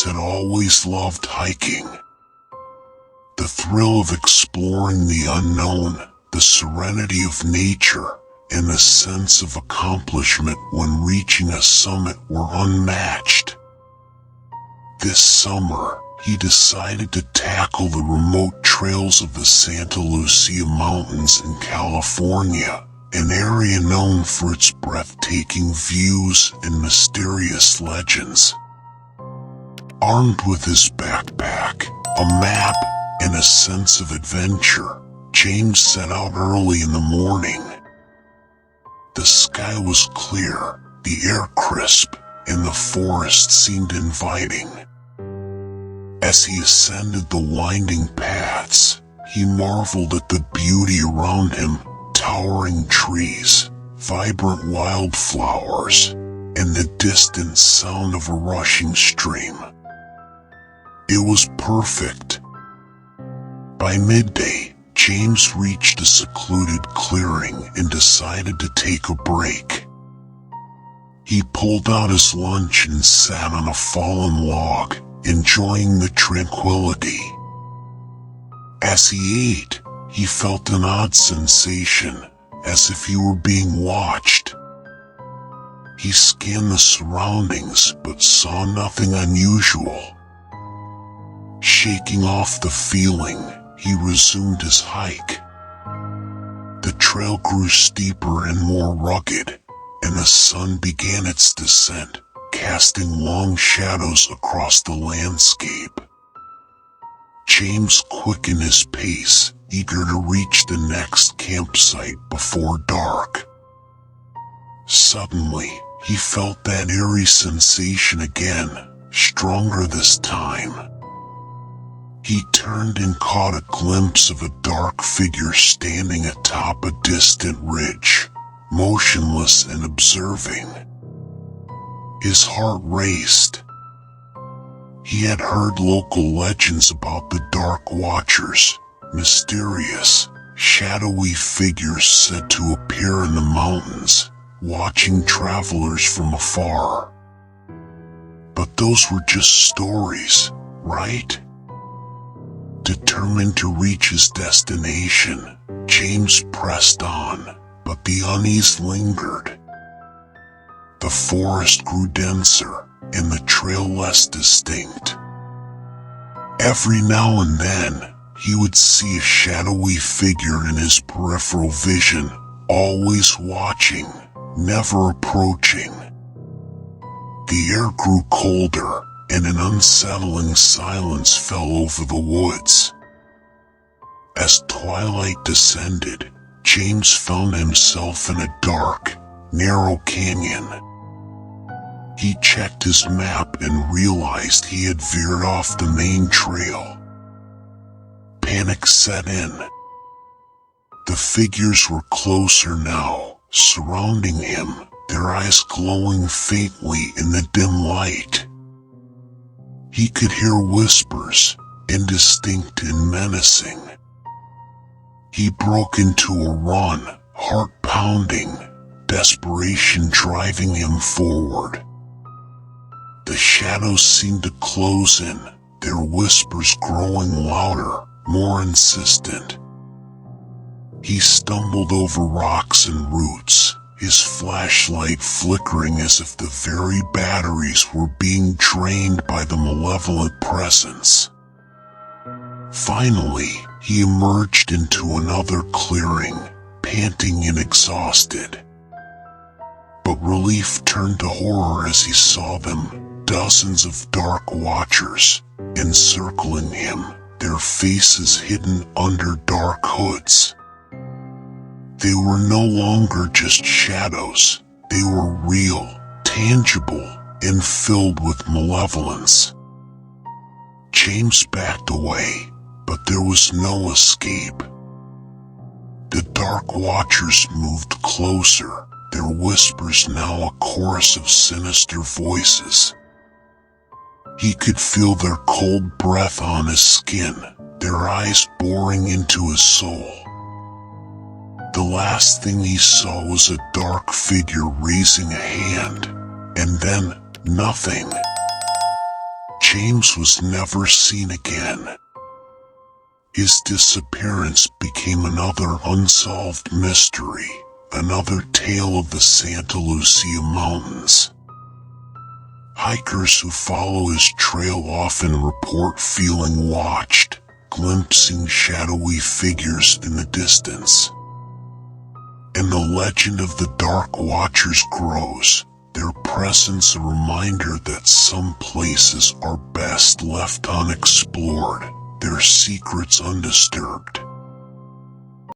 James had always loved hiking. The thrill of exploring the unknown, the serenity of nature, and the sense of accomplishment when reaching a summit were unmatched. This summer, he decided to tackle the remote trails of the Santa Lucia Mountains in California, an area known for its breathtaking views and mysterious legends. Armed with his backpack, a map, and a sense of adventure, James set out early in the morning. The sky was clear, the air crisp, and the forest seemed inviting. As he ascended the winding paths, he marveled at the beauty around him, towering trees, vibrant wildflowers, and the distant sound of a rushing stream. It was perfect. By midday, James reached a secluded clearing and decided to take a break. He pulled out his lunch and sat on a fallen log, enjoying the tranquility. As he ate, he felt an odd sensation, as if he were being watched. He scanned the surroundings but saw nothing unusual. Shaking off the feeling, he resumed his hike. The trail grew steeper and more rugged, and the sun began its descent, casting long shadows across the landscape. James quickened his pace, eager to reach the next campsite before dark. Suddenly, he felt that eerie sensation again, stronger this time. He turned and caught a glimpse of a dark figure standing atop a distant ridge, motionless and observing. His heart raced. He had heard local legends about the Dark Watchers, mysterious, shadowy figures said to appear in the mountains, watching travelers from afar. But those were just stories, right? Determined to reach his destination, James pressed on, but the unease lingered. The forest grew denser, and the trail less distinct. Every now and then, he would see a shadowy figure in his peripheral vision, always watching, never approaching. The air grew colder, and an unsettling silence fell over the woods. As twilight descended, James found himself in a dark, narrow canyon. He checked his map and realized he had veered off the main trail. Panic set in. The figures were closer now, surrounding him, their eyes glowing faintly in the dim light. He could hear whispers, indistinct and menacing. He broke into a run, heart pounding, desperation driving him forward. The shadows seemed to close in, their whispers growing louder, more insistent. He stumbled over rocks and roots, his flashlight flickering as if the very batteries were being drained by the malevolent presence. Finally, he emerged into another clearing, panting and exhausted. But relief turned to horror as he saw them, dozens of Dark Watchers, encircling him, their faces hidden under dark hoods. They were no longer just shadows, they were real, tangible, and filled with malevolence. James backed away, but there was no escape. The Dark Watchers moved closer, their whispers now a chorus of sinister voices. He could feel their cold breath on his skin, their eyes boring into his soul. The last thing he saw was a dark figure raising a hand, and then nothing. James was never seen again. His disappearance became another unsolved mystery, another tale of the Santa Lucia Mountains. Hikers who follow his trail often report feeling watched, glimpsing shadowy figures in the distance. And the legend of the Dark Watchers grows, their presence a reminder that some places are best left unexplored, their secrets undisturbed.